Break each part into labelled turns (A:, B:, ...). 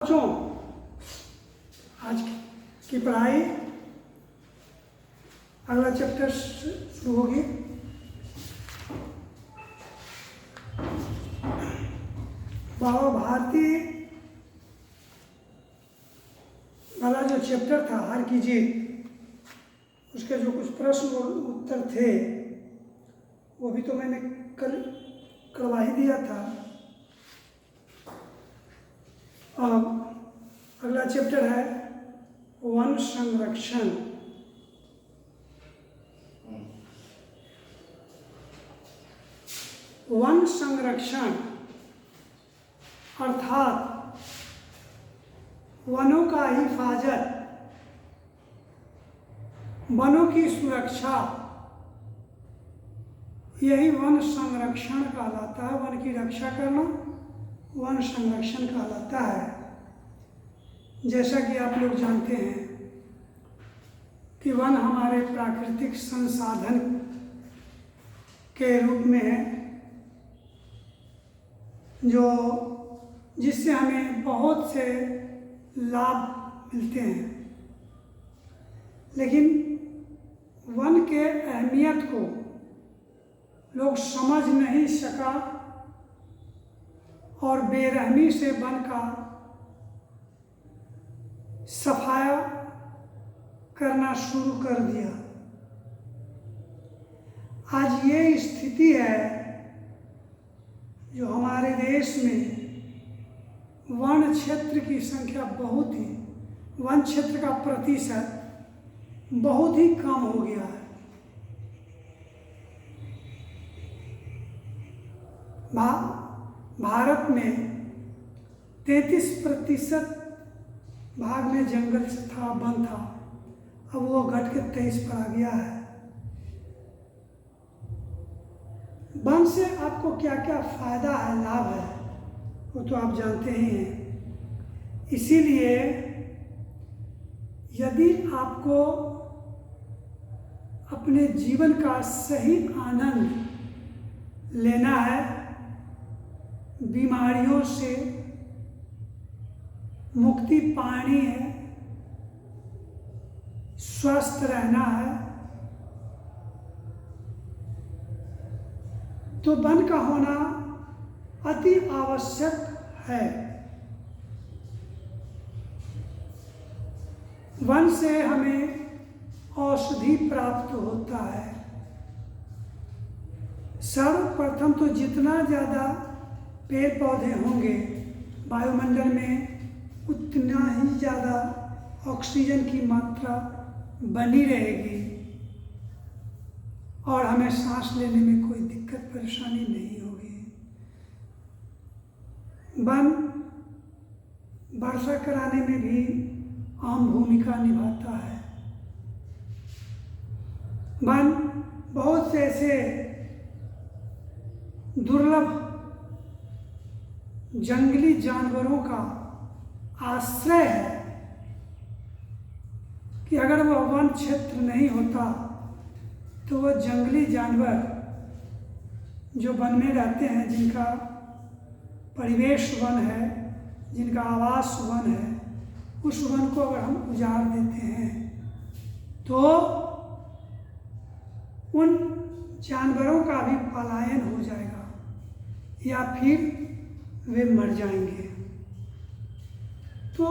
A: बच्चों, आज की पढ़ाई अगला चैप्टर शुरू होगी। बाबा भारती वाला जो चैप्टर था हार की जीत, उसके जो कुछ प्रश्न और उत्तर थे वो भी तो मैंने कल करवा ही दिया था। अब अगला चैप्टर है वन संरक्षण। वन संरक्षण अर्थात वनों का हिफाजत, वनों की सुरक्षा, यही वन संरक्षण कहलाता है। वन की रक्षा करना वन संरक्षण कहलाता है। जैसा कि आप लोग जानते हैं कि वन हमारे प्राकृतिक संसाधन के रूप में है, जिससे हमें बहुत से लाभ मिलते हैं। लेकिन वन के अहमियत को लोग समझ नहीं सका और बेरहमी से वन का सफाया करना शुरू कर दिया। आज ये स्थिति है जो हमारे देश में वन क्षेत्र की संख्या वन क्षेत्र का प्रतिशत बहुत ही कम हो गया है। भारत में 33% भाग में जंगल था, वन था। अब वो घट के 23 पर आ गया है। वन से आपको क्या क्या फायदा है, लाभ है, वो तो आप जानते ही हैं। इसीलिए यदि आपको अपने जीवन का सही आनंद लेना है, बीमारियों से मुक्ति पानी है, स्वस्थ रहना है, तो वन का होना अति आवश्यक है। वन से हमें औषधि प्राप्त होता है। सर्वप्रथम तो जितना ज़्यादा पेड़ पौधे होंगे वायुमंडल में, उतना ही ज़्यादा ऑक्सीजन की मात्रा बनी रहेगी और हमें सांस लेने में कोई दिक्कत परेशानी नहीं होगी। वन वर्षा कराने में भी अहम भूमिका निभाता है। वन बहुत से ऐसे दुर्लभ जंगली जानवरों का आश्रय है कि अगर वह वन क्षेत्र नहीं होता तो वह जंगली जानवर जो वन में रहते हैं, जिनका परिवेश वन है, जिनका आवास वन है, उस वन को अगर हम उजाड़ देते हैं तो उन जानवरों का भी पलायन हो जाएगा या फिर वे मर जाएंगे। तो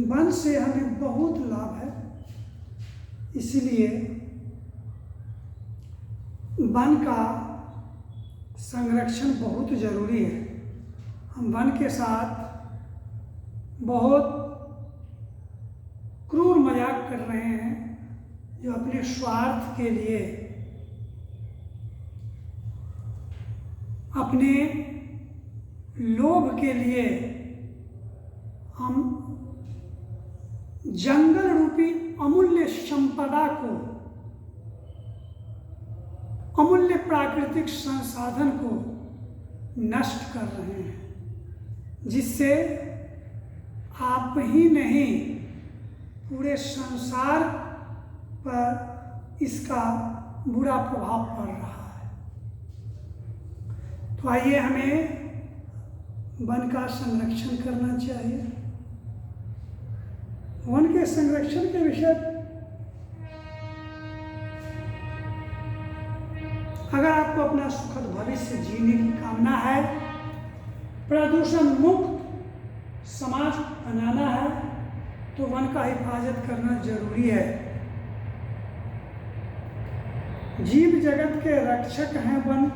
A: वन से हमें बहुत लाभ है। इसलिए वन का संरक्षण बहुत जरूरी है। हम वन के साथ बहुत क्रूर मजाक कर रहे हैं, जो अपने स्वार्थ के लिए, अपने लोभ के लिए हम जंगल रूपी अमूल्य संपदा को, अमूल्य प्राकृतिक संसाधन को नष्ट कर रहे हैं, जिससे आप ही नहीं पूरे संसार पर इसका बुरा प्रभाव पड़ रहा है। तो आइए हमें वन का संरक्षण करना चाहिए। वन के संरक्षण के विषय अगर आपको अपना सुखद भविष्य जीने की कामना है, प्रदूषण मुक्त समाज बनाना है, तो वन का हिफाजत करना जरूरी है। जीव जगत के रक्षक हैं वन,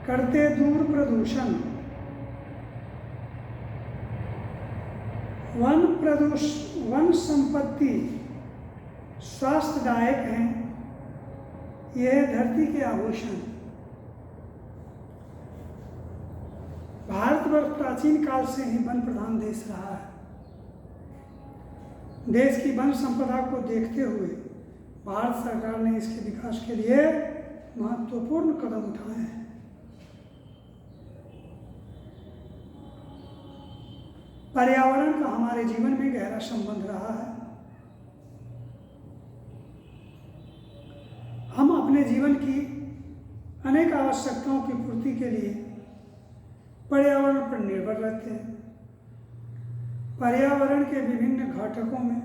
A: करते दूर प्रदूषण। वन संपत्ति स्वास्थ्यदायक हैं, यह धरती के आभूषण। भारतवर्ष प्राचीन काल से ही वन प्रधान देश रहा है। देश की वन संपदा को देखते हुए भारत सरकार ने इसके विकास के लिए महत्वपूर्ण कदम उठाए हैं। पर्यावरण का हमारे जीवन में गहरा संबंध रहा है। हम अपने जीवन की अनेक आवश्यकताओं की पूर्ति के लिए पर्यावरण पर निर्भर रहते हैं। पर्यावरण के विभिन्न घटकों में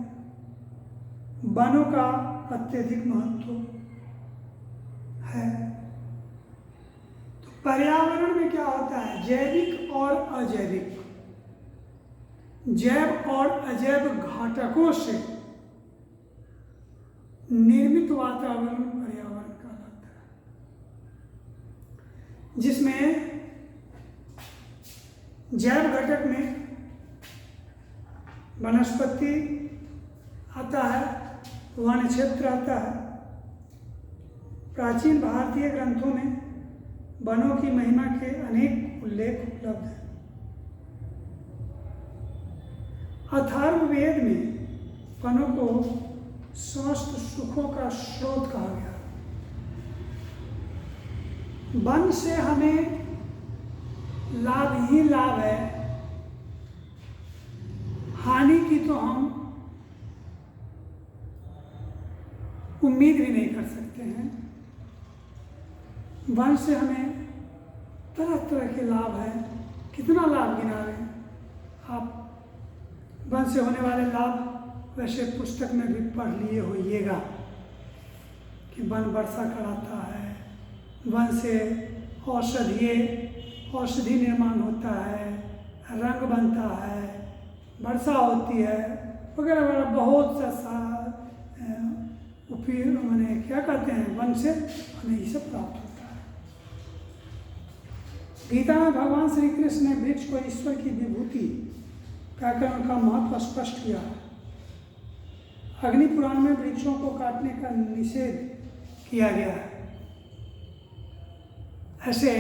A: वनों का अत्यधिक महत्व है। तो पर्यावरण में क्या होता है? जैविक और अजैविक, जैव और अजैव घटकों से निर्मित वातावरण पर्यावरण कहलाता है, जिसमें जैव घटक में वनस्पति आता है, वन क्षेत्र आता है। प्राचीन भारतीय ग्रंथों में वनों की महिमा के अनेक उल्लेख उपलब्ध हैं। अथर्ववेद में वनों को समस्त सुखों का स्रोत कहा गया। वन से हमें लाभ ही लाभ है, हानि की तो हम उम्मीद भी नहीं कर सकते हैं। वन से हमें तरह तरह के लाभ है। कितना लाभ गिना रहे हैं आप? वन से होने वाले लाभ वैसे पुस्तक में भी पढ़ लिए होइएगा कि वन वर्षा कराता है, वन से औषधि निर्माण होता है, रंग बनता है, वर्षा होती है, वगैरह वगैरह बहुत सा उपयोग मैंने क्या कहते हैं, वन से हमें ये सब प्राप्त होता है। गीता में भगवान श्री कृष्ण ने वृक्ष को ईश्वर की विभूति कहकर उनका महत्व स्पष्ट किया है। अग्नि पुराण में वृक्षों को काटने का निषेध किया गया है। ऐसे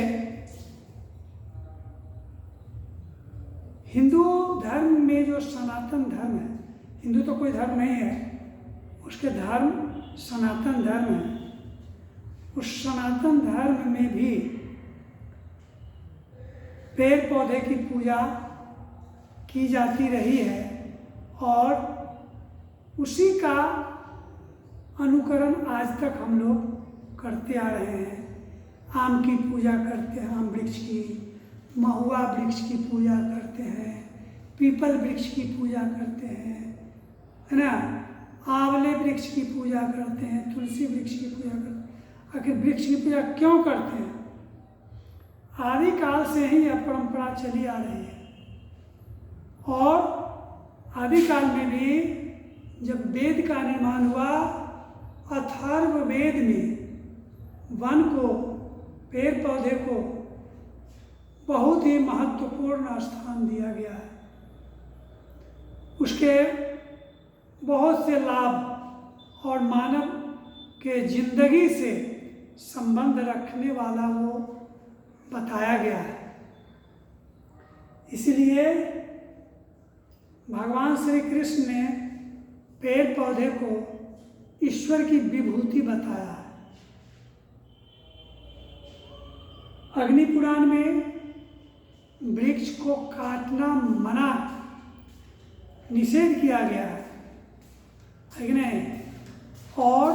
A: हिंदू धर्म में जो सनातन धर्म है, हिंदू तो कोई धर्म नहीं है, उसके धर्म सनातन धर्म है। उस सनातन धर्म में भी पेड़ पौधे की पूजा की जाती रही है और उसी का अनुकरण आज तक हम लोग करते आ रहे हैं। आम की पूजा करते हैं, आम वृक्ष की, महुआ वृक्ष की पूजा करते हैं, पीपल वृक्ष की पूजा करते हैं, है ना, आंवले वृक्ष की पूजा करते हैं, तुलसी वृक्ष की पूजा करते हैं। आखिर वृक्ष की पूजा क्यों करते हैं? आदिकाल से ही यह परंपरा चली आ रही है। और आदिकाल में भी जब वेद का निर्माण हुआ, अथर्ववेद में वन को, पेड़ पौधे को बहुत ही महत्वपूर्ण स्थान दिया गया है। उसके बहुत से लाभ और मानव के जिंदगी से संबंध रखने वाला वो बताया गया है। इसलिए भगवान श्री कृष्ण ने पेड़ पौधे को ईश्वर की विभूति बताया है। अग्नि पुराण में वृक्ष को काटना मना, निषेध किया गया है कि नहीं। और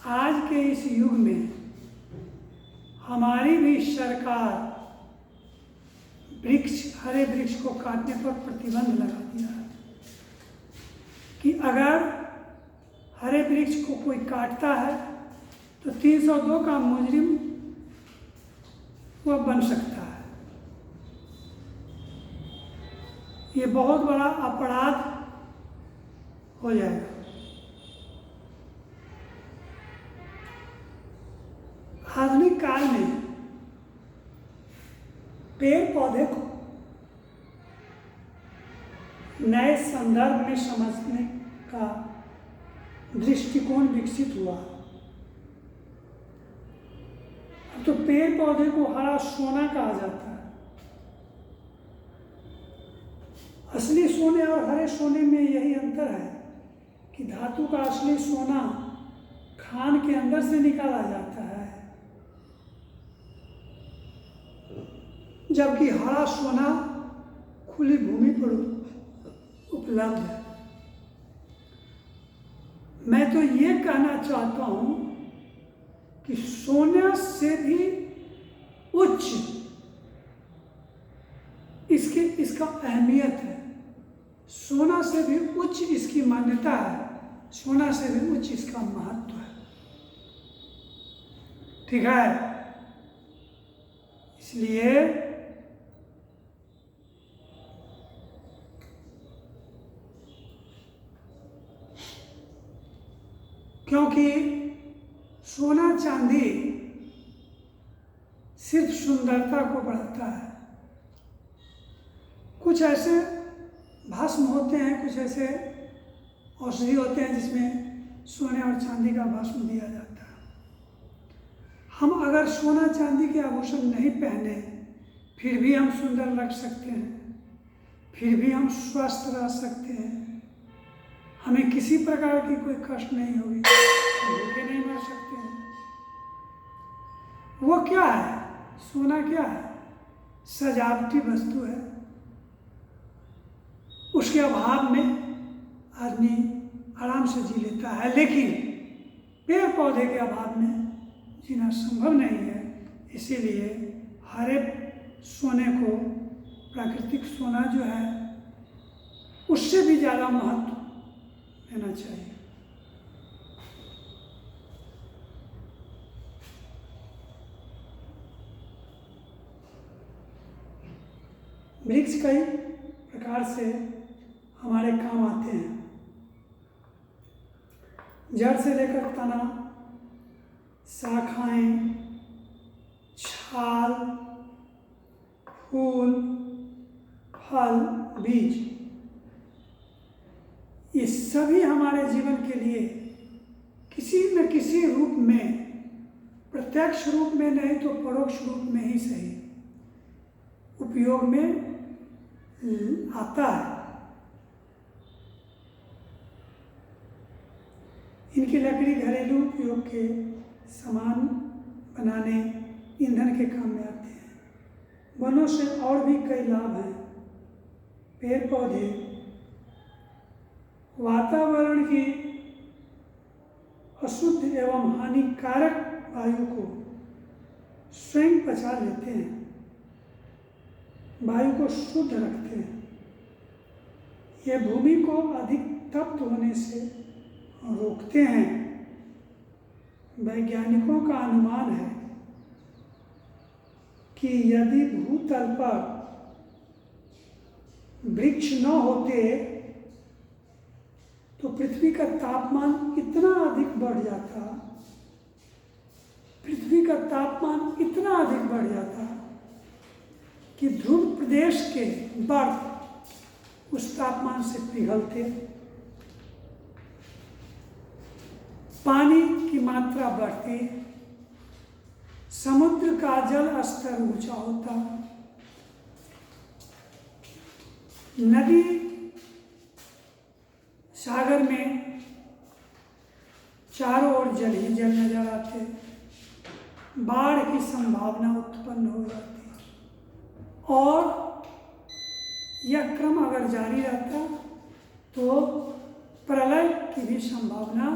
A: आज के इस युग में हमारी भी सरकार हरे वृक्ष को काटने पर प्रतिबंध लगा दिया है कि अगर हरे वृक्ष को कोई काटता है तो 302 का मुजरिम वह बन सकता है। ये बहुत बड़ा अपराध हो जाएगा। आधुनिक काल में पेड़ पौधे को नए संदर्भ में समझने का दृष्टिकोण विकसित हुआ। अब तो पेड़ पौधे को हरा सोना कहा जाता है। असली सोने और हरे सोने में यही अंतर है कि धातु का असली सोना खान के अंदर से निकाला जाता है, जबकि हरा सोना खुली भूमि पर उपलब्ध है। मैं तो ये कहना चाहता हूं कि सोने से भी उच्च इसका अहमियत है, सोना से भी उच्च इसकी मान्यता है, सोना से भी उच्च इसका महत्व है। ठीक है, इसलिए क्योंकि सोना चांदी सिर्फ सुंदरता को बढ़ाता है। कुछ ऐसे भस्म होते हैं, कुछ ऐसे औषधि होते हैं जिसमें सोने और चांदी का भस्म दिया जाता है। हम अगर सोना चांदी के आभूषण नहीं पहने फिर भी हम सुंदर लग सकते हैं, फिर भी हम स्वस्थ रह सकते हैं, हमें किसी प्रकार की कोई कष्ट नहीं होगी, भूखे नहीं मर सकते हैं। वो क्या है? सोना क्या है? सजावटी वस्तु है। उसके अभाव में आदमी आराम से जी लेता है, लेकिन पेड़ पौधे के अभाव में जीना संभव नहीं है। इसीलिए हरे सोने को, प्राकृतिक सोना जो है, उससे भी ज़्यादा महत्व देना चाहिए। वृक्ष कई प्रकार से हमारे काम आते हैं। जड़ से लेकर तना, शाखाएं, छाल, फूल, फल, बीज, ये सभी हमारे जीवन के लिए किसी न किसी रूप में, प्रत्यक्ष रूप में नहीं तो परोक्ष रूप में ही सही, उपयोग में आता है। इनकी लकड़ी घरेलू उपयोग के सामान बनाने, ईंधन के काम में आते हैं। वनों से और भी कई लाभ हैं। पेड़ पौधे वातावरण की अशुद्ध एवं हानिकारक वायु को स्वयं पचा लेते हैं, वायु को शुद्ध रखते हैं। ये भूमि को अधिक तप्त होने से रोकते हैं। वैज्ञानिकों का अनुमान है कि यदि भूतल पर वृक्ष न होते तो पृथ्वी का तापमान इतना अधिक बढ़ जाता, पृथ्वी का तापमान इतना अधिक बढ़ जाता कि ध्रुव प्रदेश के बर्फ उस तापमान से पिघलते, पानी की मात्रा बढ़ती, समुद्र का जल स्तर ऊंचा होता, नदी सागर में चारों ओर जल ही जल नजर आते, बाढ़ की संभावना उत्पन्न हो जाती, और यह क्रम अगर जारी रहता तो प्रलय की भी संभावना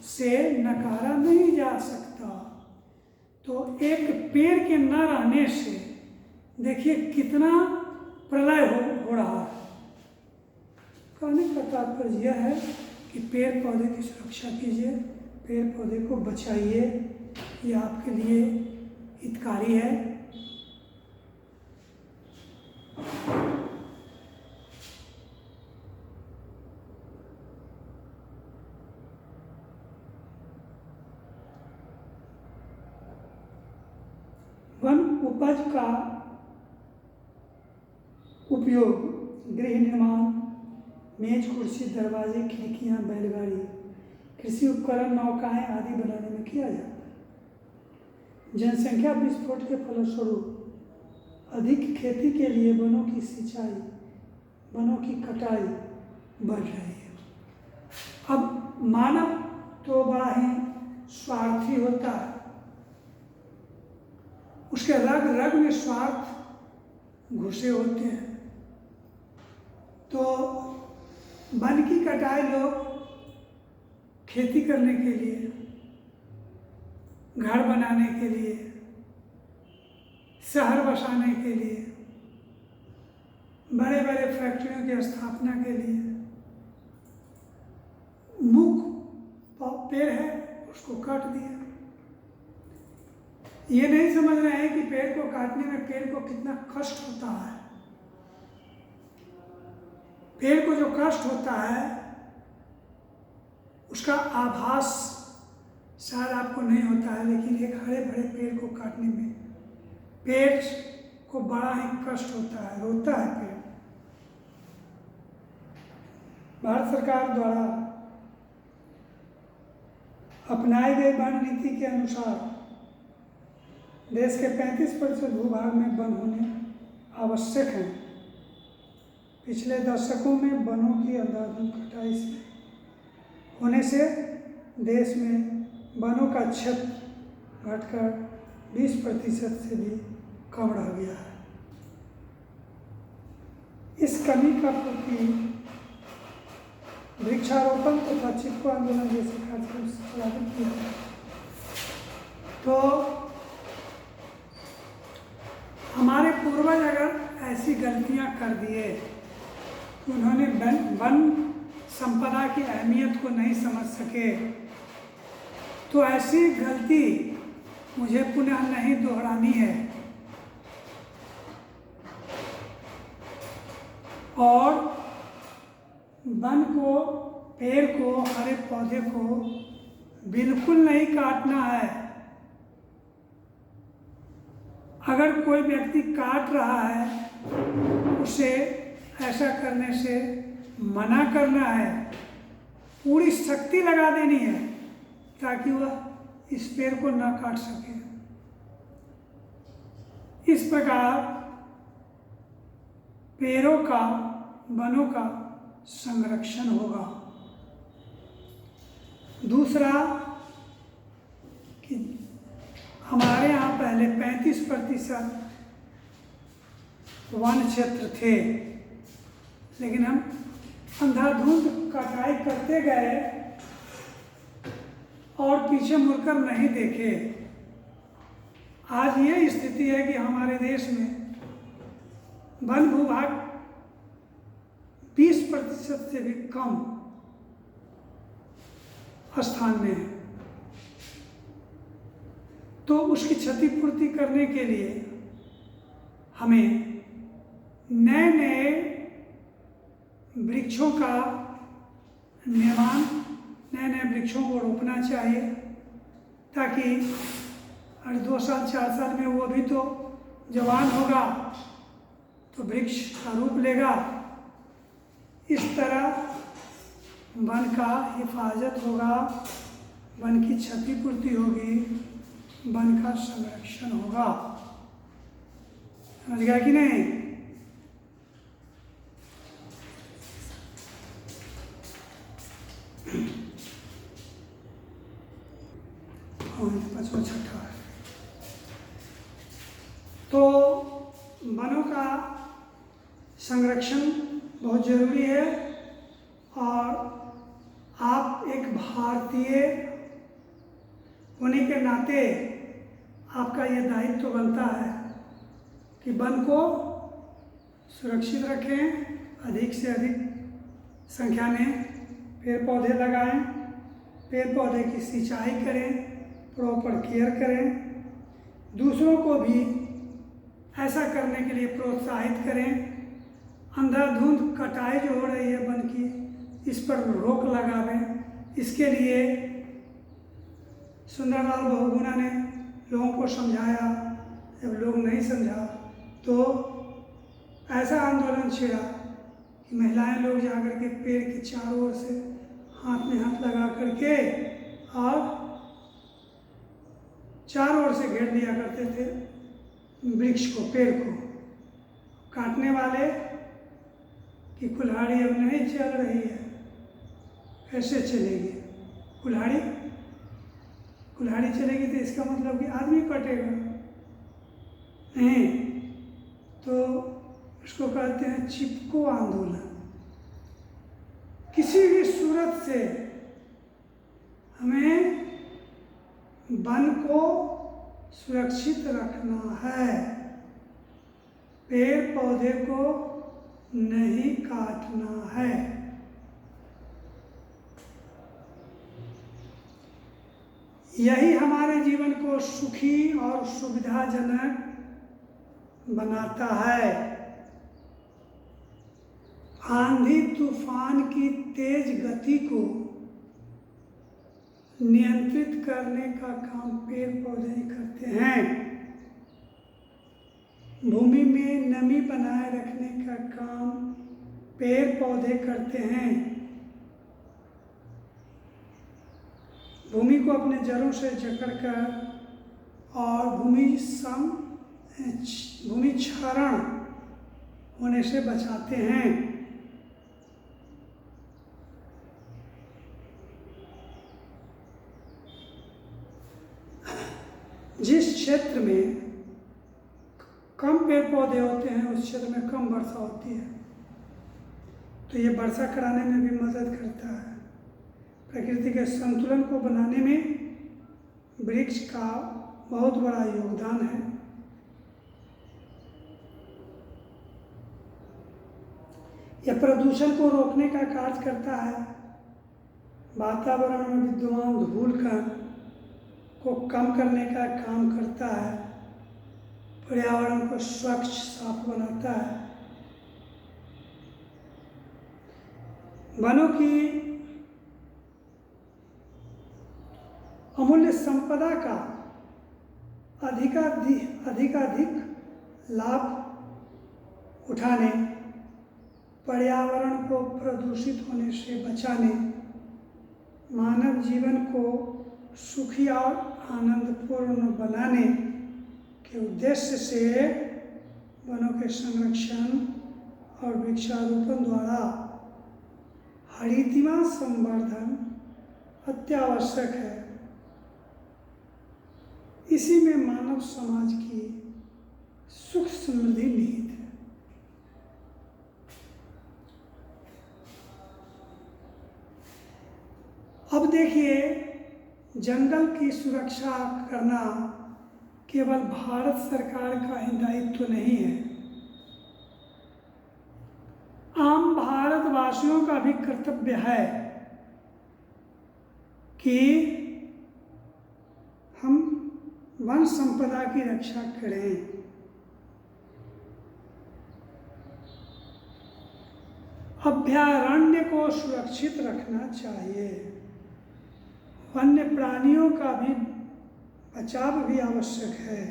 A: से नकारा नहीं जा सकता। तो एक पेड़ के न रहने से देखिए कितना प्रलय हो रहा है। कहने का तात्पर्य यह है कि पेड़ पौधे की सुरक्षा कीजिए, पेड़ पौधे को बचाइए, ये आपके लिए हितकारी है। वन उपज का उपयोग गृह निर्माण, मेज कुर्सी, दरवाजे, खिड़कियां, बैलगाड़ी, कृषि उपकरण, नौकाएं आदि बनाने में किया जाता है। जनसंख्या विस्फोट के फलस्वरूप अधिक खेती के लिए वनों की सिंचाई, वनों की कटाई बढ़ रही है। अब मानव तो बड़ा ही स्वार्थी होता है, उसके रग रग में स्वार्थ घुसे होते हैं। तो वन की कटाई लोग खेती करने के लिए, घर बनाने के लिए, शहर बसाने के लिए, बड़े बड़े फैक्ट्रियों की स्थापना के लिए, मुख्य पेड़ है उसको काट दिया। ये नहीं समझ रहे हैं कि पेड़ को काटने में पेड़ को कितना कष्ट होता है। पेड़ को जो कष्ट होता है उसका आभास शायद आपको नहीं होता है, लेकिन एक हरे भरे पेड़ को काटने में पेड़ को बड़ा ही कष्ट होता है, रोता है पेड़। भारत सरकार द्वारा अपनाई गई वन नीति के अनुसार देश के 35% भूभाग में वन होने आवश्यक है। पिछले दशकों में वनों की अंधाधुंध कटाई से होने से देश में वनों का क्षेत्र घटकर 20% से भी कम रह गया है। इस कमी का पूर्ति वृक्षारोपण तथा चिपको आंदोलन जैसे कार्यक्रम से लागू किया है। तो हमारे पूर्वज अगर ऐसी गलतियां कर दिए कि उन्होंने वन संपदा की अहमियत को नहीं समझ सके, तो ऐसी गलती मुझे पुनः नहीं दोहरानी है। और वन को, पेड़ को, हरे पौधे को बिल्कुल नहीं काटना है। अगर कोई व्यक्ति काट रहा है उसे ऐसा करने से मना करना है, पूरी शक्ति लगा देनी है ताकि वह इस पेड़ को न काट सके। इस प्रकार पेड़ों का, वनों का संरक्षण होगा। दूसरा कि हमारे यहाँ पहले 35% वन क्षेत्र थे, लेकिन हम अंधाधुंध कटाई करते गए और पीछे मुड़कर नहीं देखे। आज ये स्थिति है कि हमारे देश में वन भूभाग 20% से भी कम स्थान में है। तो उसकी क्षतिपूर्ति करने के लिए हमें नए नए वृक्षों का निर्माण, नए नए वृक्षों को रोपना चाहिए, ताकि हर 2 साल 4 साल में वो भी तो जवान होगा तो वृक्ष का रूप लेगा। इस तरह वन का हिफाजत होगा, वन की क्षतिपूर्ति होगी, वन का संरक्षण होगा। समझ गया कि नहीं? पांचवा छठा है। तो वनों का संरक्षण बहुत जरूरी है और आप एक भारतीय होने के नाते आपका ये दायित्व बनता है कि वन को सुरक्षित रखें, अधिक से अधिक संख्या में पेड़ पौधे लगाएं, पेड़ पौधे की सिंचाई करें, प्रॉपर केयर करें, दूसरों को भी ऐसा करने के लिए प्रोत्साहित करें। अंधाधुंध कटाई जो हो रही है वन की, इस पर रोक लगावें। इसके लिए सुंदरलाल बहुगुणा ने लोगों को समझाया। जब लोग नहीं समझा तो ऐसा आंदोलन छिड़ा कि महिलाएं लोग जाकर के पेड़ के चारों ओर से हाथ में हाथ लगा करके और चारों ओर से घेर दिया करते थे वृक्ष को, पेड़ को। काटने वाले की कुल्हाड़ी अब नहीं चल रही है, कैसे चलेगी कुल्हाड़ी? कुल्हाड़ी चलेगी तो इसका मतलब कि आदमी कटेगा नहीं, तो इसको कहते हैं चिपको आंदोलन। किसी भी सूरत से हमें वन को सुरक्षित रखना है, पेड़ पौधे को नहीं काटना है। यही हमारे जीवन को सुखी और सुविधाजनक बनाता है। आंधी तूफान की तेज गति को नियंत्रित करने का काम पेड़ पौधे ही करते हैं। भूमि में नमी बनाए रखने का काम पेड़ पौधे करते हैं। भूमि को अपने जड़ों से जकड़कर और भूमि क्षरण होने से बचाते हैं। जिस क्षेत्र में कम पेड़ पौधे होते हैं उस क्षेत्र में कम वर्षा होती है, तो ये वर्षा कराने में भी मदद करता है। प्रकृति के संतुलन को बनाने में वृक्ष का बहुत बड़ा योगदान है। यह प्रदूषण को रोकने का कार्य करता है। वातावरण में विद्यमान धूल कण को कम करने का काम करता है। पर्यावरण को स्वच्छ साफ बनाता है। वनों की अमूल्य संपदा का अधिकाधिक लाभ उठाने, पर्यावरण को प्रदूषित होने से बचाने, मानव जीवन को सुखी और आनंदपूर्ण बनाने के उद्देश्य से वनों के संरक्षण और वृक्षारोपण द्वारा हरितिमा संवर्धन अत्यावश्यक है। इसी में मानव समाज की सुख समृद्धि निहित है। अब देखिए, जंगल की सुरक्षा करना केवल भारत सरकार का ही दायित्व नहीं है, आम भारतवासियों का भी कर्तव्य है कि हम वन संपदा की रक्षा करें। अभयारण्य को सुरक्षित रखना चाहिए। वन्य प्राणियों का भी बचाव भी आवश्यक है,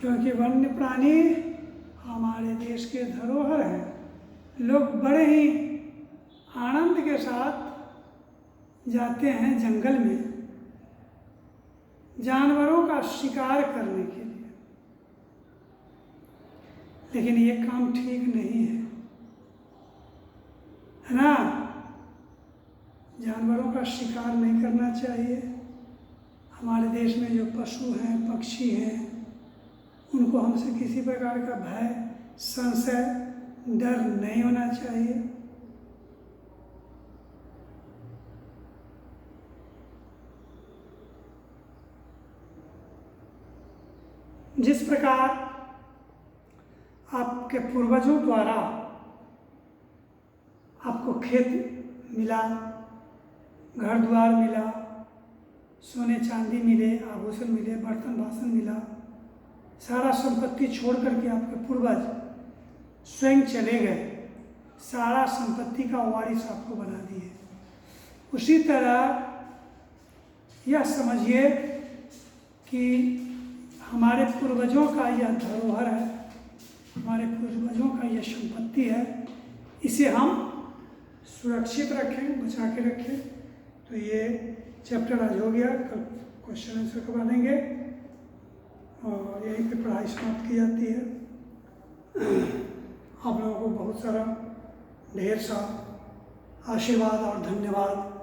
A: क्योंकि वन्य प्राणी हमारे देश के धरोहर हैं। लोग बड़े ही आनंद के साथ जाते हैं जंगल में जानवरों का शिकार करने के लिए, लेकिन ये काम ठीक नहीं है ना? जानवरों का शिकार नहीं करना चाहिए। हमारे देश में जो पशु हैं, पक्षी हैं, उनको हमसे किसी प्रकार का भय, संशय, डर नहीं होना चाहिए। जिस प्रकार आपके पूर्वजों द्वारा आपको खेत मिला, घर द्वार मिला, सोने चांदी मिले, आभूषण मिले, बर्तन बासन मिला, सारा संपत्ति छोड़ करके आपके पूर्वज स्वयं चले गए, सारा संपत्ति का वारिस आपको बना दिए। उसी तरह यह समझिए कि हमारे पूर्वजों का यह धरोहर है, हमारे पूर्वजों का यह संपत्ति है, इसे हम सुरक्षित रखें, बचा के रखें। तो ये चैप्टर आज हो गया, कल क्वेश्चन आंसर करवा देंगे और यहीं पे पढ़ाई समाप्त की जाती है। आप लोगों को बहुत सारा ढेर सा आशीर्वाद और धन्यवाद।